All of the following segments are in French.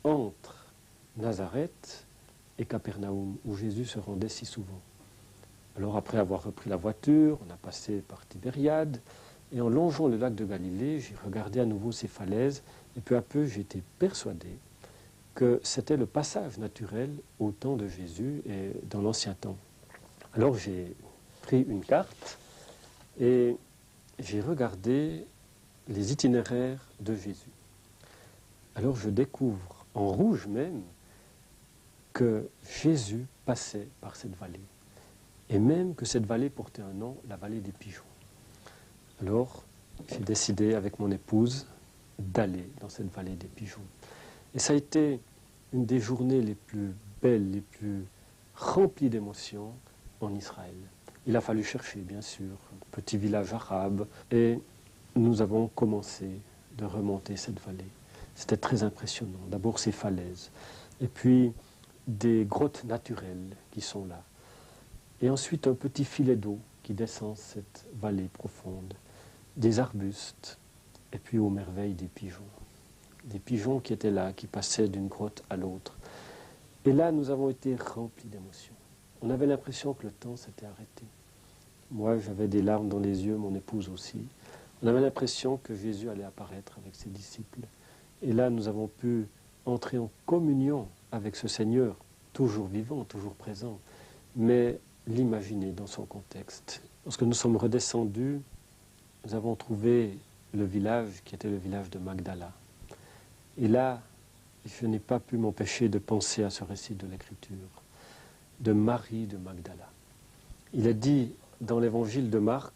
entre Nazareth et Capernaum, où Jésus se rendait si souvent. Alors après avoir repris la voiture, on a passé par Tibériade, et en longeant le lac de Galilée, j'ai regardé à nouveau ces falaises, et peu à peu j'ai été persuadé que c'était le passage naturel au temps de Jésus et dans l'ancien temps. Alors j'ai pris une carte et j'ai regardé les itinéraires de Jésus. Alors je découvre, en rouge même, que Jésus passait par cette vallée. Et même que cette vallée portait un nom, la vallée des pigeons. Alors, j'ai décidé avec mon épouse d'aller dans cette vallée des pigeons. Et ça a été une des journées les plus belles, les plus remplies d'émotions en Israël. Il a fallu chercher, bien sûr, un petit village arabe, et nous avons commencé de remonter cette vallée. C'était très impressionnant. D'abord ces falaises, et puis des grottes naturelles qui sont là. Et ensuite un petit filet d'eau qui descend cette vallée profonde, des arbustes, et puis aux merveilles des pigeons. Des pigeons qui étaient là, qui passaient d'une grotte à l'autre. Et là, nous avons été remplis d'émotions. On avait l'impression que le temps s'était arrêté. Moi, j'avais des larmes dans les yeux, mon épouse aussi. On avait l'impression que Jésus allait apparaître avec ses disciples. Et là, nous avons pu entrer en communion avec ce Seigneur, toujours vivant, toujours présent, mais l'imaginer dans son contexte. Lorsque nous sommes redescendus, nous avons trouvé le village qui était le village de Magdala. Et là, je n'ai pas pu m'empêcher de penser à ce récit de l'Écriture, de Marie de Magdala. Il est dit dans l'évangile de Marc,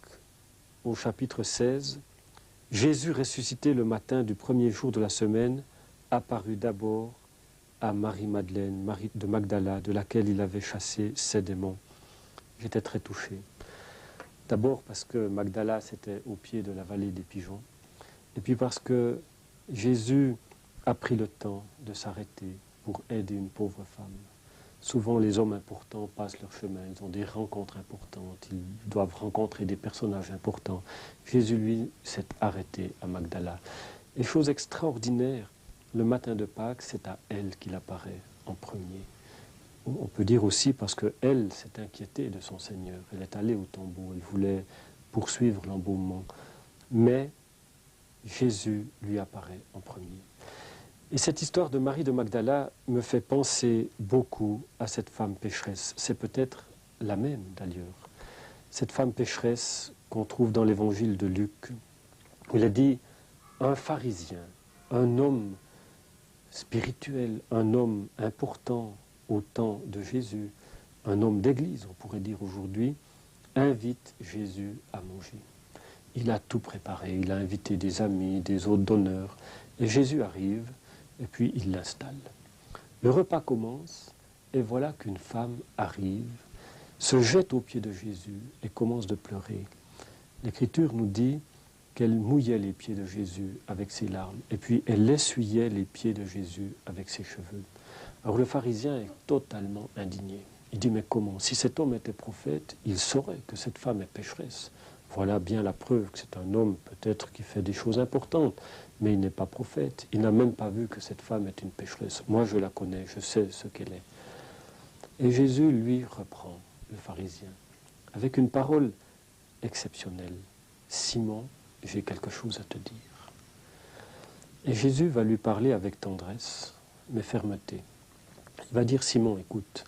au chapitre 16, « Jésus ressuscité le matin du premier jour de la semaine, apparut d'abord à Marie-Madeleine, Marie de Magdala, de laquelle il avait chassé 7 démons. » J'étais très touché. D'abord parce que Magdala, c'était au pied de la vallée des pigeons, et puis parce que Jésus a pris le temps de s'arrêter pour aider une pauvre femme. Souvent, les hommes importants passent leur chemin, ils ont des rencontres importantes, ils doivent rencontrer des personnages importants. Jésus, lui, s'est arrêté à Magdala. Et chose extraordinaire, le matin de Pâques, c'est à elle qu'il apparaît en premier. On peut dire aussi parce qu'elle s'est inquiétée de son Seigneur. Elle est allée au tombeau, elle voulait poursuivre l'embaumement. Mais Jésus lui apparaît en premier. Et cette histoire de Marie de Magdala me fait penser beaucoup à cette femme pécheresse. C'est peut-être la même d'ailleurs. Cette femme pécheresse qu'on trouve dans l'évangile de Luc. Il a dit un pharisien, un homme spirituel, un homme important au temps de Jésus, un homme d'église, on pourrait dire aujourd'hui, invite Jésus à manger. Il a tout préparé, il a invité des amis, des hôtes d'honneur, et Jésus arrive, et puis il l'installe. Le repas commence, et voilà qu'une femme arrive, se jette aux pieds de Jésus et commence de pleurer. L'Écriture nous dit qu'elle mouillait les pieds de Jésus avec ses larmes, et puis elle essuyait les pieds de Jésus avec ses cheveux. Alors le pharisien est totalement indigné. Il dit, mais comment? Si cet homme était prophète, il saurait que cette femme est pécheresse. Voilà bien la preuve que c'est un homme peut-être qui fait des choses importantes, mais il n'est pas prophète. Il n'a même pas vu que cette femme est une pécheresse. Moi, je la connais, je sais ce qu'elle est. Et Jésus, lui, reprend le pharisien avec une parole exceptionnelle. Simon, j'ai quelque chose à te dire. Et Jésus va lui parler avec tendresse, mais fermeté. Il va dire, Simon, écoute,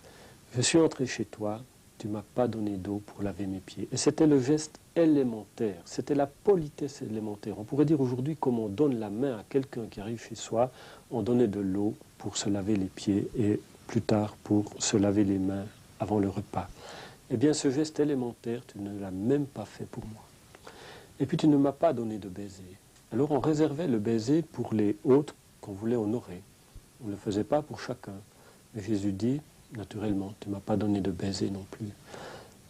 je suis entré chez toi, tu ne m'as pas donné d'eau pour laver mes pieds. Et c'était le geste élémentaire, c'était la politesse élémentaire. On pourrait dire aujourd'hui, comme on donne la main à quelqu'un qui arrive chez soi, on donnait de l'eau pour se laver les pieds et plus tard pour se laver les mains avant le repas. Eh bien, ce geste élémentaire, tu ne l'as même pas fait pour moi. Et puis, tu ne m'as pas donné de baiser. Alors, on réservait le baiser pour les hôtes qu'on voulait honorer. On ne le faisait pas pour chacun. Mais Jésus dit, naturellement, tu ne m'as pas donné de baiser non plus.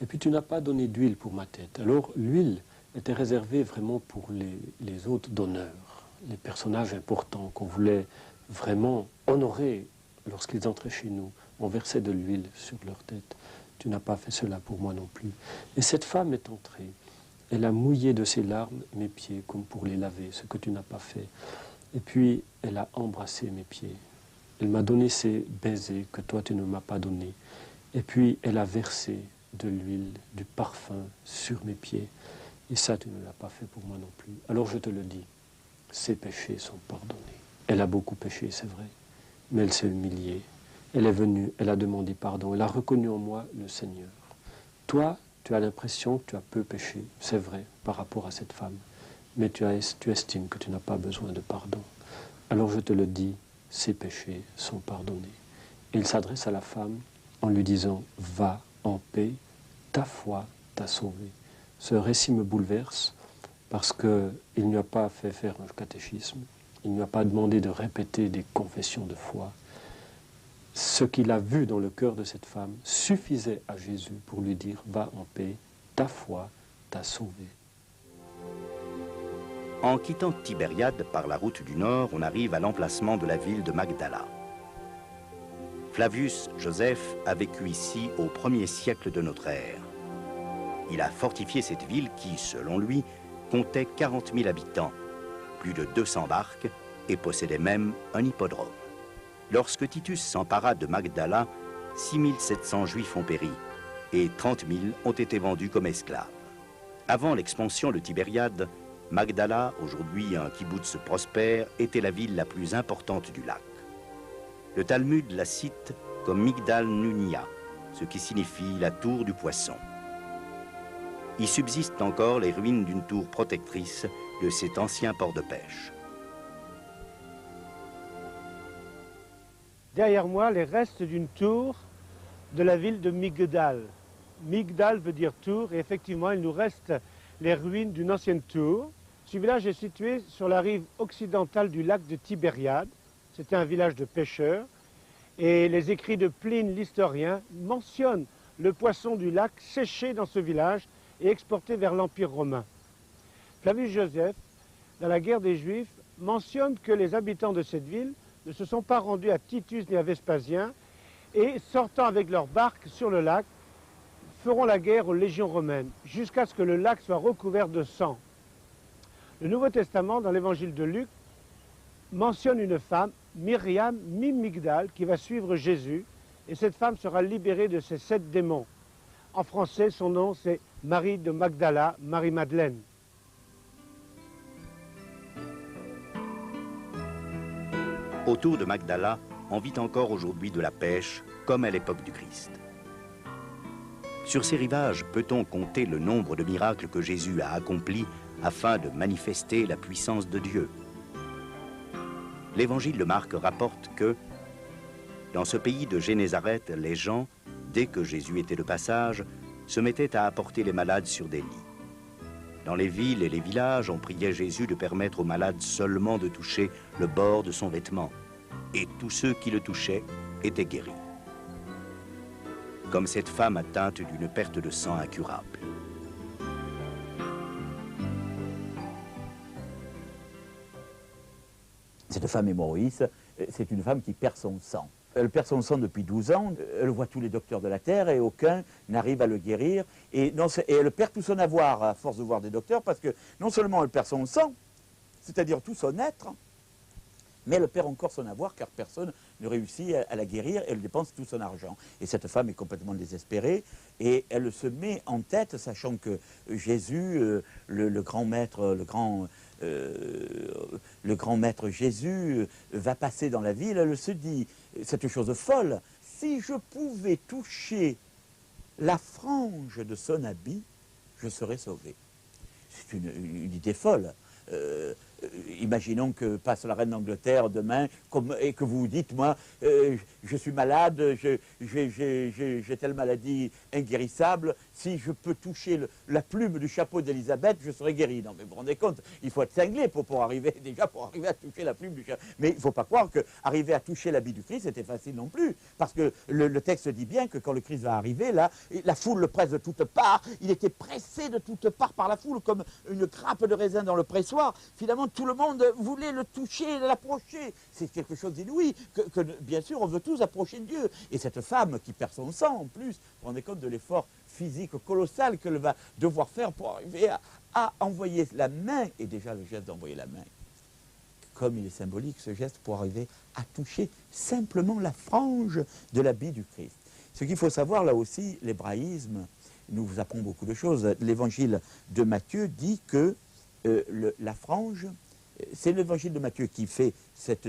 Et puis, tu n'as pas donné d'huile pour ma tête. Alors, l'huile était réservée vraiment pour les hôtes d'honneur, les personnages importants qu'on voulait vraiment honorer lorsqu'ils entraient chez nous. On versait de l'huile sur leur tête. Tu n'as pas fait cela pour moi non plus. Et cette femme est entrée. Elle a mouillé de ses larmes mes pieds comme pour les laver, ce que tu n'as pas fait. Et puis, elle a embrassé mes pieds. Elle m'a donné ces baisers que toi tu ne m'as pas donnés. Et puis elle a versé de l'huile, du parfum sur mes pieds. Et ça, tu ne l'as pas fait pour moi non plus. Alors je te le dis, ses péchés sont pardonnés. Elle a beaucoup péché, c'est vrai, mais elle s'est humiliée. Elle est venue, elle a demandé pardon, elle a reconnu en moi le Seigneur. Toi, tu as l'impression que tu as peu péché, c'est vrai, par rapport à cette femme, mais tu estimes que tu n'as pas besoin de pardon. Alors je te le dis, ses péchés sont pardonnés. Et il s'adresse à la femme en lui disant, va en paix, ta foi t'a sauvé. Ce récit me bouleverse parce qu'il ne lui a pas fait faire un catéchisme, il ne lui a pas demandé de répéter des confessions de foi. Ce qu'il a vu dans le cœur de cette femme suffisait à Jésus pour lui dire, va en paix, ta foi t'a sauvé. En quittant Tibériade par la route du nord, on arrive à l'emplacement de la ville de Magdala. Flavius Joseph a vécu ici au 1er siècle de notre ère. Il a fortifié cette ville qui, selon lui, comptait 40 000 habitants, plus de 200 barques et possédait même un hippodrome. Lorsque Titus s'empara de Magdala, 6 700 juifs ont péri et 30 000 ont été vendus comme esclaves. Avant l'expansion de Tibériade, Magdala, aujourd'hui un kibboutz prospère, était la ville la plus importante du lac. Le Talmud la cite comme Migdal Nunia, ce qui signifie la tour du poisson. Il subsiste encore les ruines d'une tour protectrice de cet ancien port de pêche. Derrière moi, les restes d'une tour de la ville de Migdal. Migdal veut dire tour, et effectivement, il nous reste les ruines d'une ancienne tour. Ce village est situé sur la rive occidentale du lac de Tibériade. C'était un village de pêcheurs. Et les écrits de Pline, l'historien, mentionnent le poisson du lac séché dans ce village et exporté vers l'Empire romain. Flavius Joseph, dans la guerre des Juifs, mentionne que les habitants de cette ville ne se sont pas rendus à Titus ni à Vespasien et, sortant avec leurs barques sur le lac, feront la guerre aux légions romaines, jusqu'à ce que le lac soit recouvert de sang. Le Nouveau Testament, dans l'évangile de Luc, mentionne une femme, Myriam Mimigdal, qui va suivre Jésus, et cette femme sera libérée de ses 7 démons. En français, son nom, c'est Marie de Magdala, Marie-Madeleine. Autour de Magdala, on vit encore aujourd'hui de la pêche, comme à l'époque du Christ. Sur ces rivages, peut-on compter le nombre de miracles que Jésus a accomplis afin de manifester la puissance de Dieu? L'évangile de Marc rapporte que, dans ce pays de Génézareth, les gens, dès que Jésus était de passage, se mettaient à apporter les malades sur des lits. Dans les villes et les villages, on priait Jésus de permettre aux malades seulement de toucher le bord de son vêtement. Et tous ceux qui le touchaient étaient guéris. Comme cette femme atteinte d'une perte de sang incurable. Cette femme hémorroïde, c'est une femme qui perd son sang. Elle perd son sang depuis 12 ans, elle voit tous les docteurs de la terre et aucun n'arrive à le guérir. Et elle perd tout son avoir à force de voir des docteurs parce que non seulement elle perd son sang, c'est-à-dire tout son être, mais elle perd encore son avoir car personne ne réussit à la guérir et elle dépense tout son argent. Et cette femme est complètement désespérée et elle se met en tête, sachant que Jésus, le grand maître, le grand maître Jésus va passer dans la ville, elle se dit, cette chose folle, si je pouvais toucher la frange de son habit, je serais sauvé. C'est une idée folle. Imaginons que passe la reine d'Angleterre demain et que vous vous dites, moi, je suis malade, j'ai telle maladie inguérissable, si je peux toucher la plume du chapeau d'Élisabeth, je serai guéri. Non mais vous vous rendez compte, il faut être cinglé pour arriver à toucher la plume du chapeau. Mais il ne faut pas croire qu'arriver à toucher l'habit du Christ, c'était facile non plus. Parce que le texte dit bien que quand le Christ va arriver, là, la foule le presse de toutes parts, il était pressé de toutes parts par la foule, comme une grappe de raisin dans le pressoir. Finalement, tout le monde voulait le toucher, l'approcher. C'est quelque chose d'inouï, que bien sûr, on veut tous approcher de Dieu. Et cette femme qui perd son sang, en plus, vous vous rendez compte de l'effort physique colossal qu'elle va devoir faire pour arriver à envoyer la main, et déjà le geste d'envoyer la main, comme il est symbolique ce geste pour arriver à toucher simplement la frange de l'habit du Christ. Ce qu'il faut savoir là aussi, l'hébraïsme nous vous apprend beaucoup de choses. L'évangile de Matthieu dit que la frange, c'est l'évangile de Matthieu qui fait cette